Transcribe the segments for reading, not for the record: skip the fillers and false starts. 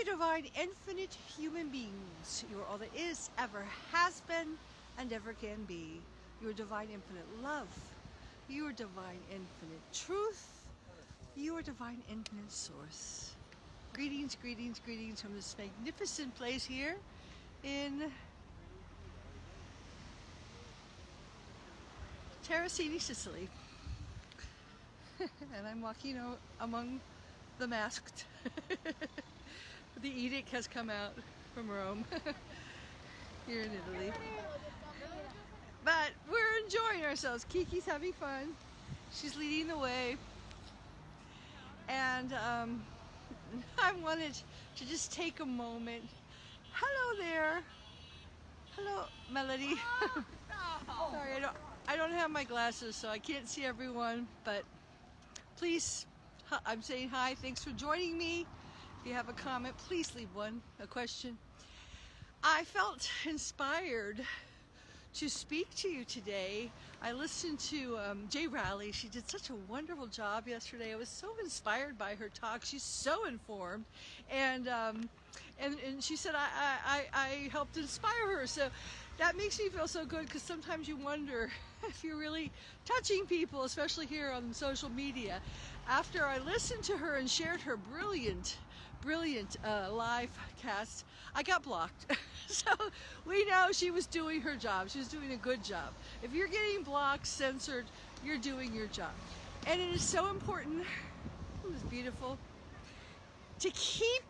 divine infinite human beings. You are all that is, ever has been, and ever can be. You are divine infinite love. You are divine infinite truth. You are divine infinite source. Greetings, greetings, greetings from this magnificent place here in Terracini, Sicily. And I'm walking among the masked. The edict has come out from Rome here in Italy. But we're enjoying ourselves. Kiki's having fun. She's leading the way. And I wanted to just take a moment. Hello there. Hello, Melody. Sorry, I don't have my glasses, so I can't see everyone, but please, I'm saying hi. Thanks for joining me. If you have a comment, please leave one, a question. I felt inspired to speak to you today. I listened to Jay Raleigh. She did such a wonderful job yesterday. I was so inspired by her talk. She's so informed, and she said I helped inspire her. So that makes me feel so good, because sometimes you wonder if you're really touching people, especially here on social media. After I listened to her and shared her brilliant live cast, I got blocked. So we know she was doing her job. She was doing a good job. If you're getting blocked, censored, you're doing your job. And it is so important, it was beautiful, to keep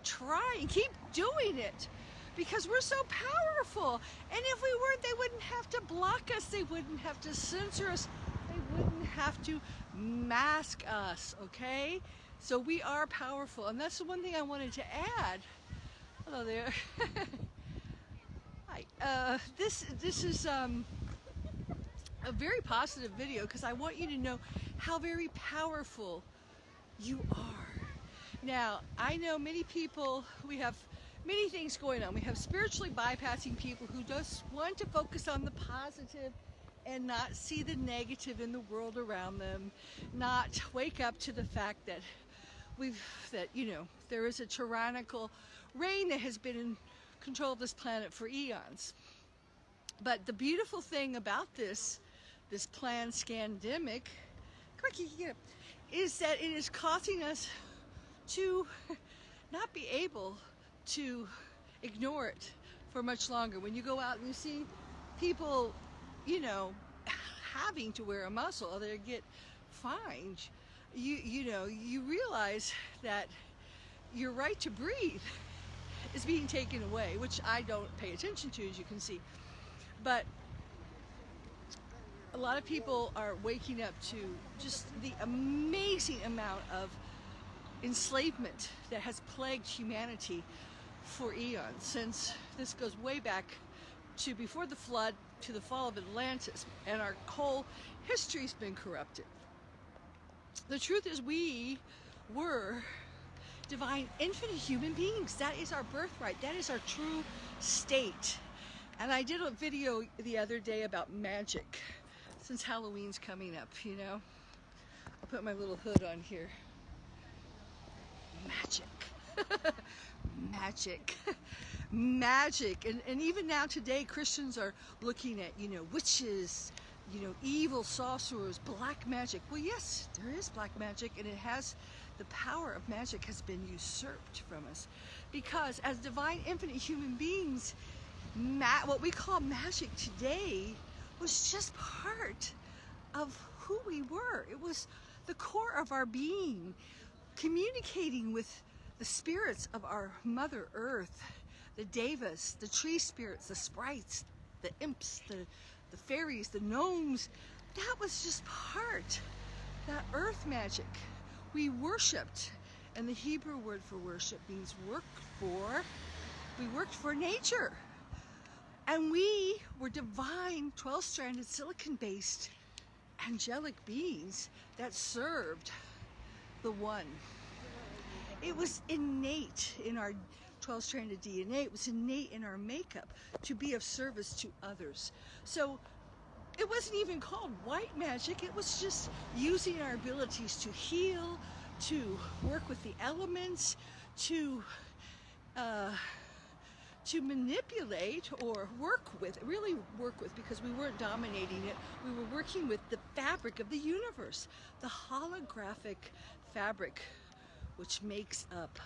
trying, keep doing it, because we're so powerful. And if we weren't, they wouldn't have to block us, they wouldn't have to censor us, they wouldn't have to mask us, okay? So we are powerful, and that's the one thing I wanted to add. Hello there. Hi. This is a very positive video, because I want you to know how very powerful you are. Now, I know many people, we have many things going on. We have spiritually bypassing people who just want to focus on the positive and not see the negative in the world around them, not wake up to the fact that there is a tyrannical reign that has been in control of this planet for eons. But the beautiful thing about this planned scandemic, is that it is causing us to not be able to ignore it for much longer. When you go out and you see people, having to wear a muzzle or they get fined, you realize that your right to breathe is being taken away, which I don't pay attention to, as you can see. But a lot of people are waking up to just the amazing amount of enslavement that has plagued humanity for eons, since this goes way back to before the flood, to the fall of Atlantis, and our whole history's been corrupted. The truth is, we were divine infinite human beings. That is our birthright. That is our true state. And I did a video the other day about magic, since Halloween's coming up, I'll put my little hood on here. Magic. Magic. And even now today, Christians are looking at, witches, evil sorcerers, black magic. Well, yes, there is black magic, and it has, the power of magic has been usurped from us, because as divine infinite human beings, what we call magic today was just part of who we were. It was the core of our being, communicating with the spirits of our Mother Earth, the devas, the tree spirits, the sprites, the imps, the fairies, the gnomes. That was just part, that earth magic. We worshipped, and the Hebrew word for worship means work for. We worked for nature. And we were divine, 12-stranded, silicon-based, angelic beings that served the One. It was innate in our 12-stranded DNA. It was innate in our makeup to be of service to others. So it wasn't even called white magic. It was just using our abilities to heal, to work with the elements, to uh, to manipulate or really work with, because we weren't dominating it. We were working with the fabric of the universe, the holographic fabric which makes up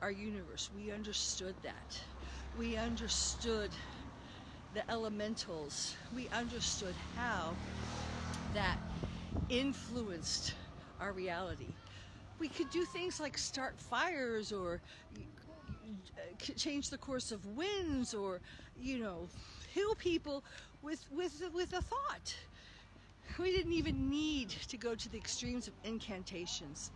our universe. We understood that. We understood the elementals. We understood how that influenced our reality. We could do things like start fires, or change the course of winds, or heal people with a thought. We didn't even need to go to the extremes of incantations,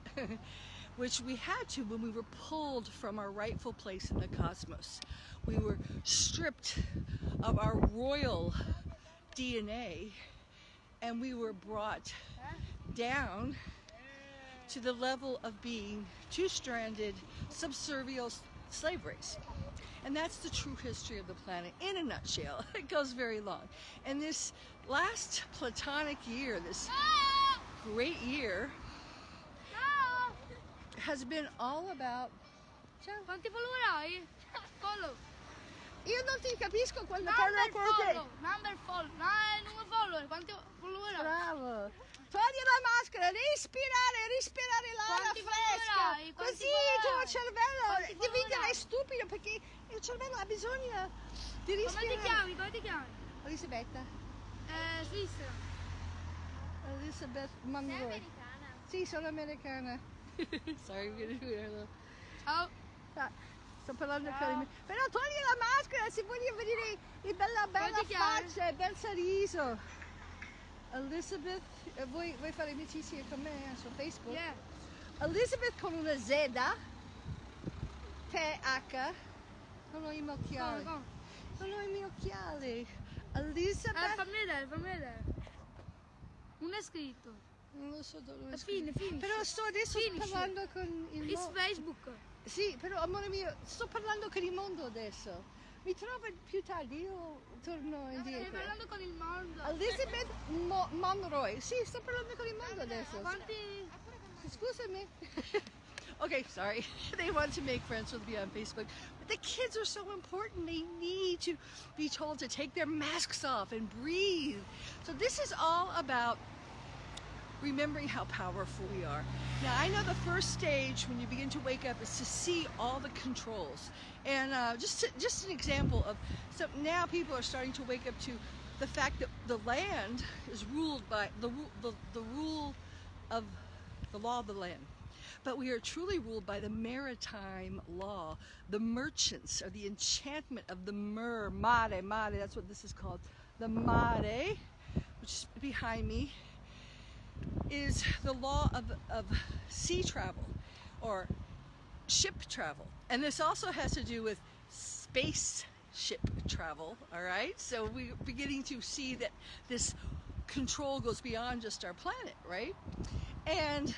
which we had to when we were pulled from our rightful place in the cosmos. We were stripped of our royal DNA, and we were brought down to the level of being two-stranded, subservient slave race. And that's the true history of the planet in a nutshell. It goes very long. And this last Platonic year, this great year, has been all about... Quanti follower hai? Follow. Io non ti capisco quando Number follow. Number follower. Quanti follower hai? Bravo. Togli la maschera, respirare l'aria Quanti fresca. follower hai? Quanti Così follower il tuo hai? cervello Quanti diventerai follower hai? stupido, perché il cervello ha bisogno di Come respirare. ti chiami? Come ti chiami? Elisabetta. Svizzera. Elizabeth Monroe. Sì, sono americana. Sorry, I'm gonna do it a little. Ciao. Sto parlando con me. Però togli la maschera se voglio vedere il bella Quanti chiami? faccia, il bel sorriso. Elizabeth, vuoi fare amicizia con me su Facebook? Yeah. Elizabeth con una Z, TH. Non ho i miei occhiali. Come? Non ho i miei occhiali. Elizabeth. Fammi vedere. Non è scritto. Non lo so dove è Fine. Però sto adesso parlando con il It's mondo. Facebook. Sì, però amore mio, sto parlando con il mondo adesso. Mi trovo più tardi, io torno Stai indietro. parlando con il mondo. Elizabeth Monroe. Sì, sto parlando con il mondo adesso. Quanti... Scusami. Okay, sorry. They want to make friends with me on Facebook. But the kids are so important. They need to be told to take their masks off and breathe. So this is all about remembering how powerful we are. Now, I know the first stage when you begin to wake up is to see all the controls. And just an example of, so now people are starting to wake up to the fact that the land is ruled by the rule of the law of the land. But we are truly ruled by the maritime law, the merchants, or the enchantment of the mare, that's what this is called. The mare, which is behind me, is the law of sea travel or ship travel. And this also has to do with spaceship travel, all right? So we're beginning to see that this control goes beyond just our planet, right? And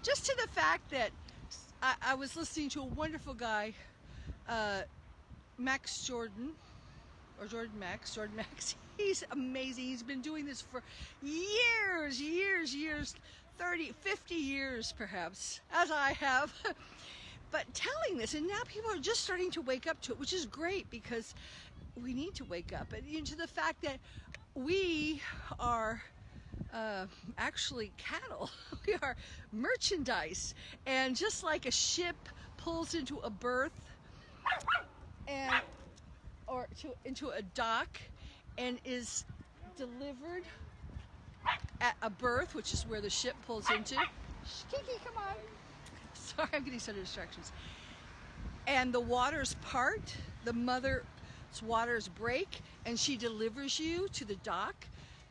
just to the fact that I was listening to a wonderful guy, Jordan Max. He's amazing. He's been doing this for years, 30, 50 years perhaps, as I have. But telling this, and now people are just starting to wake up to it, which is great, because we need to wake up and into the fact that we are actually cattle. We are merchandise, and just like a ship pulls into a berth into a dock and is delivered at a berth, which is where the ship pulls into. Kiki, come on. Sorry, I'm getting some distractions. And the waters part, the mother's waters break, and she delivers you to the dock.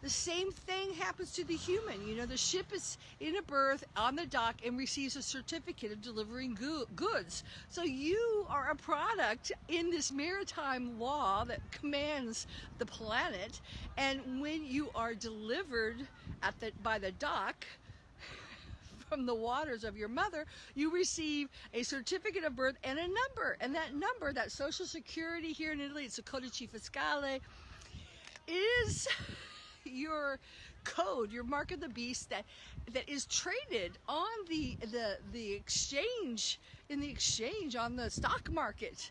The same thing happens to the human. You know, the ship is in a berth on the dock and receives a certificate of delivering goods. So you are a product in this maritime law that commands the planet. And when you are delivered by the dock from the waters of your mother, you receive a certificate of birth and a number. And that number, that Social Security here in Italy, it's a codice fiscale, is your code, your mark of the beast that is traded on the exchange, in the exchange on the stock market.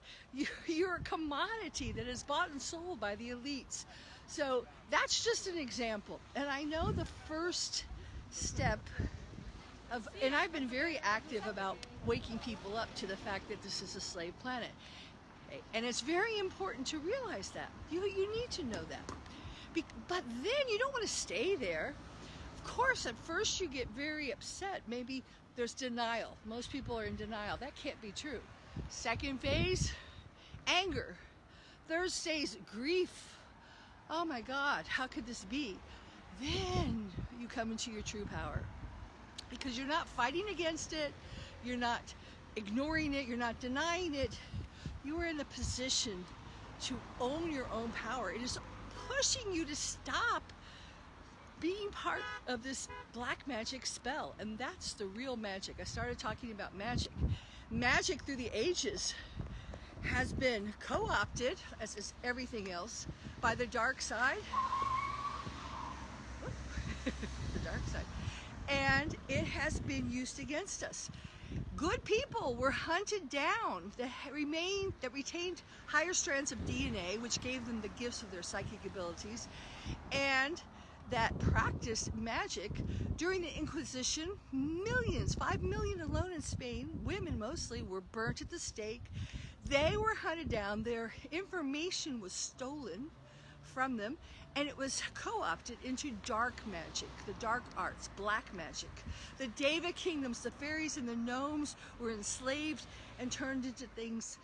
You're a commodity that is bought and sold by the elites. So that's just an example. And I know the first step of, and I've been very active about waking people up to the fact that this is a slave planet. And it's very important to realize that. You need to know that. But then you don't want to stay there. Of course, at first you get very upset. Maybe there's denial. Most people are in denial. That can't be true. Second phase, anger. Third stage, grief. Oh my God, how could this be? Then you come into your true power. Because you're not fighting against it. You're not ignoring it. You're not denying it. You are in a position to own your own power. It is pushing you to stop being part of this black magic spell. And that's the real magic. I started talking about magic. Magic through the ages has been co-opted, as is everything else, by the dark side. The dark side. And it has been used against us. Good people were hunted down that retained higher strands of DNA, which gave them the gifts of their psychic abilities, and that practiced magic. During the Inquisition, millions, 5 million alone in Spain, women mostly, were burnt at the stake. They were hunted down. Their information was stolen from them, and it was co-opted into dark magic, the dark arts, black magic. The David kingdoms, the fairies and the gnomes were enslaved and turned into things,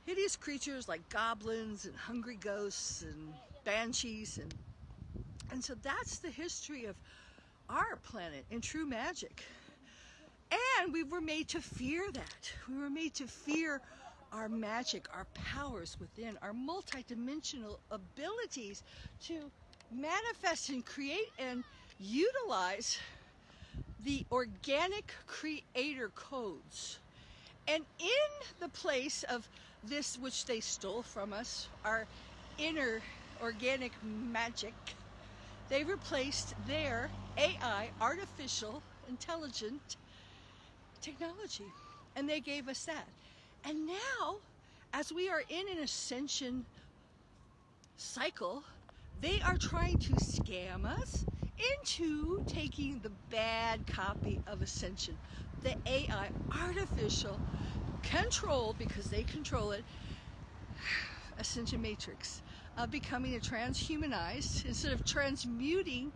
hideous creatures like goblins and hungry ghosts and banshees. And so that's the history of our planet in true magic. And we were made to fear that. We were made to fear our magic, our powers within, our multidimensional abilities to manifest and create and utilize the organic creator codes. And in the place of this which they stole from us, our inner organic magic, they replaced their AI, artificial intelligent technology, and they gave us that. And now, as we are in an ascension cycle, they are trying to scam us into taking the bad copy of Ascension, the AI, artificial, controlled, because they control it, Ascension Matrix, becoming a transhumanized, instead of transmuting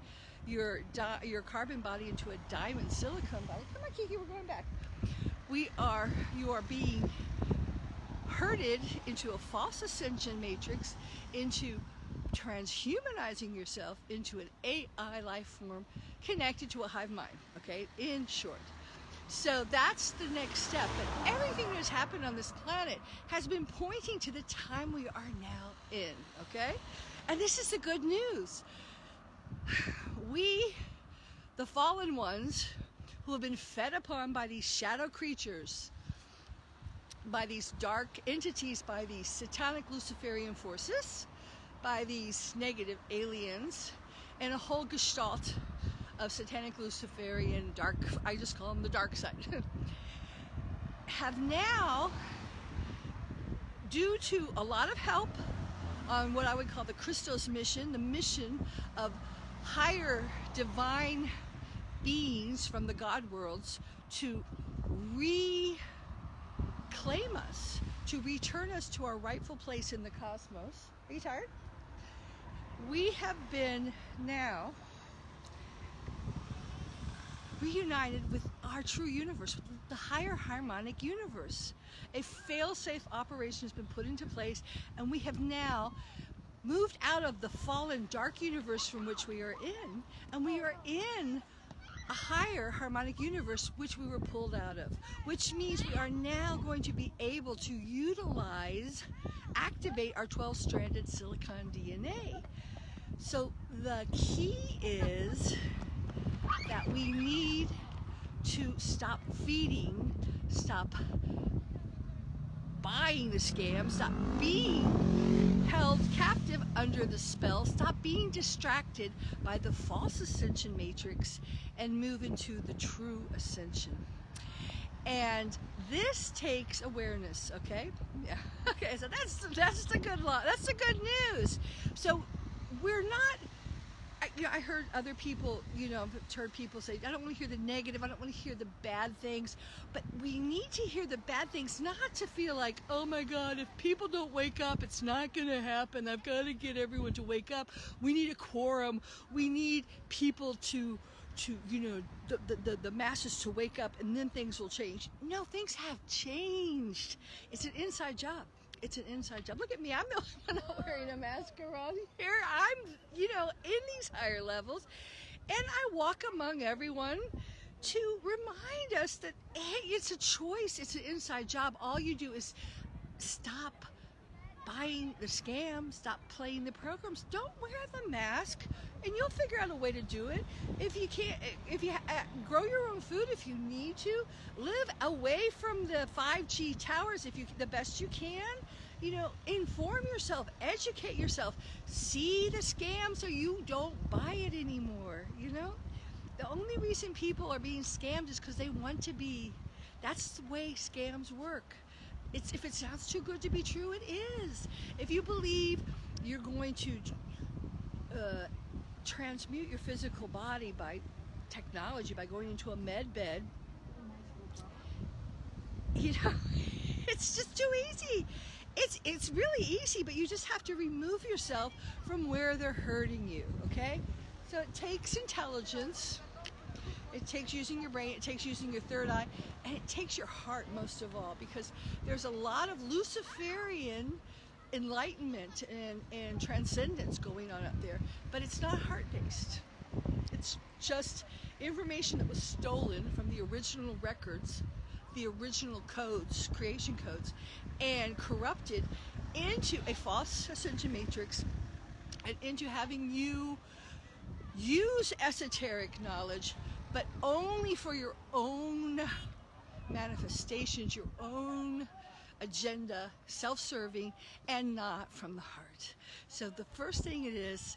your carbon body into a diamond silicone body. Come on, Kiki, we're going back. You are being herded into a false Ascension Matrix, into transhumanizing yourself into an AI life form connected to a hive mind, okay, in short. So that's the next step. But everything that's happened on this planet has been pointing to the time we are now in, okay? And this is the good news. We, the fallen ones, who have been fed upon by these shadow creatures, by these dark entities, by these satanic Luciferian forces, by these negative aliens, and a whole gestalt of satanic Luciferian dark, I just call them the dark side, have now, due to a lot of help on what I would call the Christos mission, the mission of higher divine beings from the God worlds to reclaim us, to return us to our rightful place in the cosmos. Are you tired? We have been now reunited with our true universe, with the higher harmonic universe. A fail-safe operation has been put into place, and we have now moved out of the fallen dark universe from which we are in, and we are in a higher harmonic universe which we were pulled out of, which means we are now going to be able to utilize, activate our 12-stranded silicon DNA. So the key is that we need to stop feeding, stop buying the scam, stop being held captive under the spell, stop being distracted by the false ascension matrix and move into the true ascension. And this takes awareness, okay? Yeah. Okay, so that's the good news. So we're not, I heard other people, I've heard people say, I don't want to hear the negative, I don't want to hear the bad things, but we need to hear the bad things, not to feel like, oh my God, if people don't wake up, it's not going to happen. I've got to get everyone to wake up. We need a quorum. We need people to the masses to wake up, and then things will change. No, things have changed. It's an inside job. It's an inside job. Look at me. I'm the one not wearing a mask around here. I'm, in these higher levels. And I walk among everyone to remind us that, hey, it's a choice. It's an inside job. All you do is stop buying the scam, stop playing the programs. Don't wear the mask, and you'll figure out a way to do it. If you can't, grow your own food if you need to. Live away from the 5G towers if you the best you can. Inform yourself, educate yourself, see the scam so you don't buy it anymore. The only reason people are being scammed is because they want to be. That's the way scams work. If it sounds too good to be true, it is. If you believe you're going to transmute your physical body by technology, by going into a med bed, it's just too easy. It's really easy, but you just have to remove yourself from where they're hurting you, okay? So it takes intelligence. It takes using your brain, it takes using your third eye, and it takes your heart most of all, because there's a lot of Luciferian enlightenment and transcendence going on up there, but it's not heart-based. It's just information that was stolen from the original records, the original codes, creation codes, and corrupted into a false ascension matrix and into having you use esoteric knowledge, but only for your own manifestations, your own agenda, self-serving, and not from the heart. So the first thing it's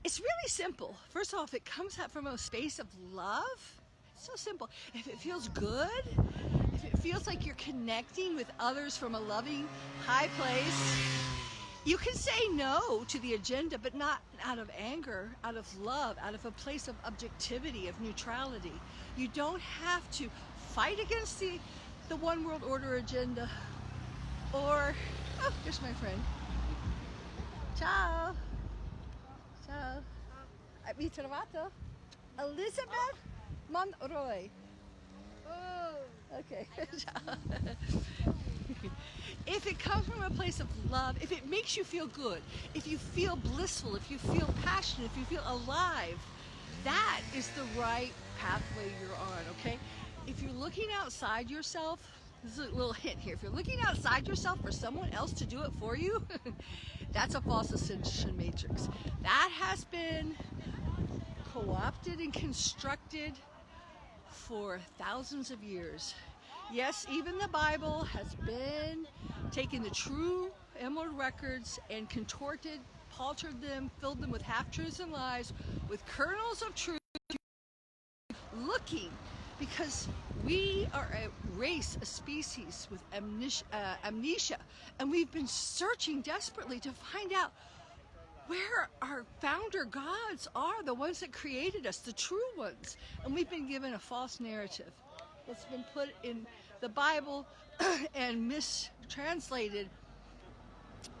really simple. First off, it comes out from a space of love. It's so simple. If it feels good, if it feels like you're connecting with others from a loving, high place, you can say no to the agenda, but not out of anger, out of love, out of a place of objectivity, of neutrality. You don't have to fight against the one world order agenda, or, oh, there's my friend. Ciao. Ciao. Mi trovato? Elizabeth Monroy. Oh. Okay. Ciao. If it comes from a place of love, if it makes you feel good, if you feel blissful, if you feel passionate, if you feel alive, that is the right pathway you're on, okay? If you're looking outside yourself, this is a little hint here, if you're looking outside yourself for someone else to do it for you, that's a false ascension matrix. That has been co-opted and constructed for thousands of years. Yes, even the Bible has been taken the true emerald records and contorted, paltered them, filled them with half-truths and lies, with kernels of truth, looking, because we are a race, a species with amnesia, and we've been searching desperately to find out where our founder gods are, the ones that created us, the true ones, and we've been given a false narrative. It's been put in the Bible and mistranslated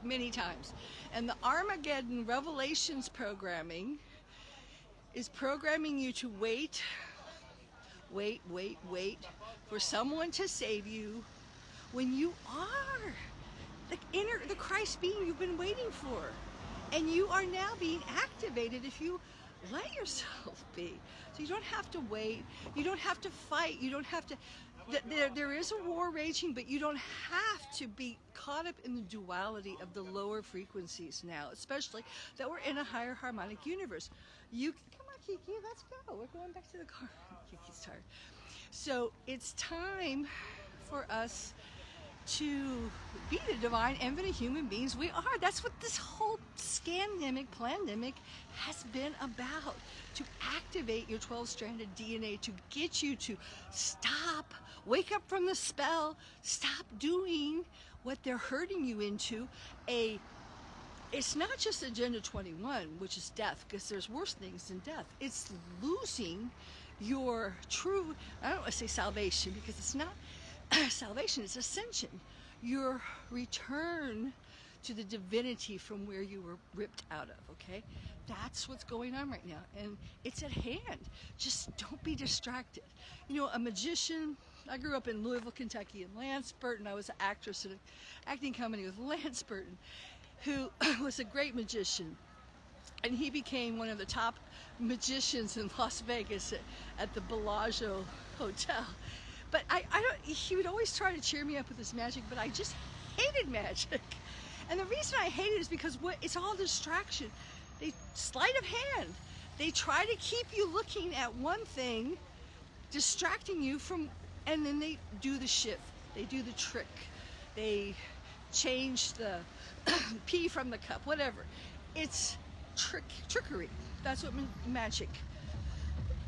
many times. And the Armageddon Revelations programming is programming you to wait for someone to save you when you are the Christ being you've been waiting for. And you are now being activated if you let yourself be. So you don't have to wait. You don't have to fight. You don't have to. There is a war raging, but you don't have to be caught up in the duality of the lower frequencies now, especially that we're in a higher harmonic universe. Come on, Kiki, let's go. We're going back to the car. Kiki's tired. So it's time for us to be the divine, infinite human beings we are. That's what this whole scandemic, plandemic has been about. To activate your 12-stranded DNA, to get you to stop, wake up from the spell, stop doing what they're herding you into. It's not just Agenda 21, which is death, because there's worse things than death. It's losing your true, I don't want to say salvation, because it's not salvation, it's ascension. Your return to the divinity from where you were ripped out of, okay? That's what's going on right now, and it's at hand. Just don't be distracted. You know, a magician, I grew up in Louisville, Kentucky, and Lance Burton, I was an actress in an acting company with Lance Burton, who was a great magician. And he became one of the top magicians in Las Vegas at the Bellagio Hotel. But he would always try to cheer me up with his magic, but I just hated magic. And the reason I hate it is because it's all distraction. They sleight of hand. They try to keep you looking at one thing, distracting you from, and then they do the shift. They do the trick. They change the pea from the cup, whatever. It's trickery. That's what magic,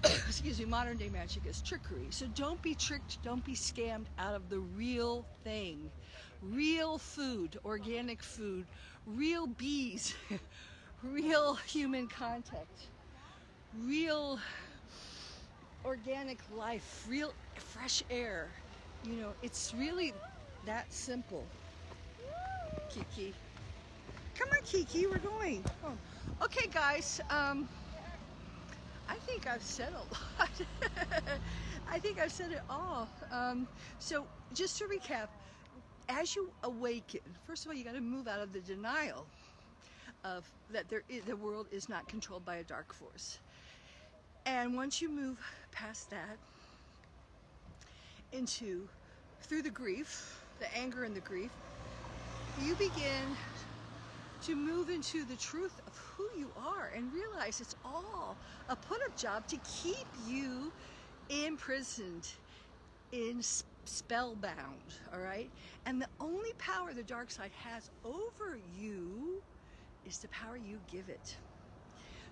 excuse me, modern day magic is, trickery. So don't be tricked, don't be scammed out of the real thing. Real food, organic food, real bees, real human contact, real organic life, real fresh air. You know, it's really that simple. Kiki. Come on, Kiki, we're going. Oh. Okay, guys, I think I've said a lot. I think I've said it all. So just to recap, as you awaken, first of all, you got to move out of the denial of that the world is not controlled by a dark force. And once you move past that through the grief, the anger and the grief, you begin to move into the truth of who you are and realize it's all a put-up job to keep you imprisoned, spellbound, all right? And the only power the dark side has over you is the power you give it.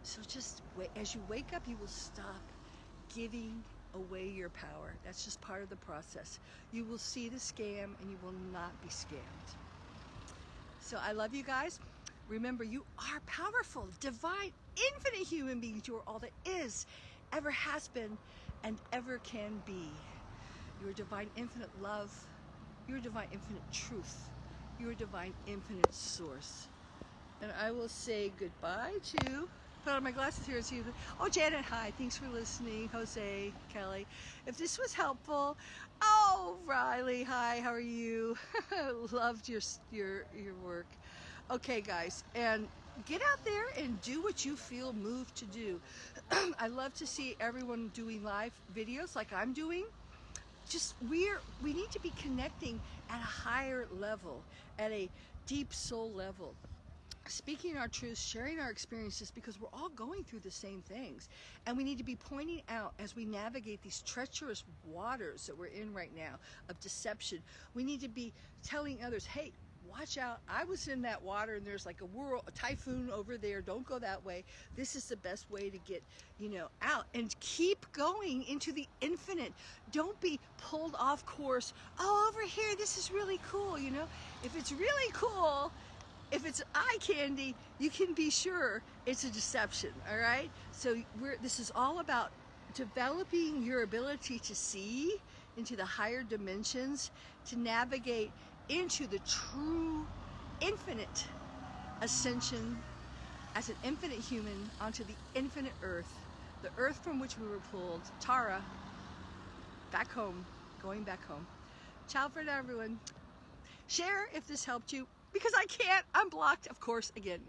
So just wait, as you wake up, you will stop giving away your power. That's just part of the process. You will see the scam and you will not be scammed. So I love you guys. Remember, you are powerful, divine, infinite human beings. You are all that is, ever has been, and ever can be. You are divine, infinite love. You are divine, infinite truth. You are divine, infinite source. And I will say goodbye to, put on my glasses here and see. Oh, Janet, hi. Thanks for listening. Jose, Kelly. If this was helpful, oh, Riley, hi. How are you? Loved your work. Okay, guys, and get out there and do what you feel moved to do. I love to see everyone doing live videos like I'm doing. Just we need to be connecting at a higher level, at a deep soul level, speaking our truths, sharing our experiences, because we're all going through the same things, and we need to be pointing out as we navigate these treacherous waters that we're in right now of deception. We need to be telling others, hey, watch out, I was in that water and there's like a typhoon over there, don't go that way. This is the best way to get, out, and keep going into the infinite. Don't be pulled off course. Oh, over here, this is really cool, If it's really cool, if it's eye candy, you can be sure it's a deception, all right? So this is all about developing your ability to see into the higher dimensions, to navigate into the true infinite ascension as an infinite human onto the infinite earth, the earth from which we were pulled. Tara, back home, going back home. Ciao for now, everyone. Share if this helped you, because I can't, I'm blocked, of course, again.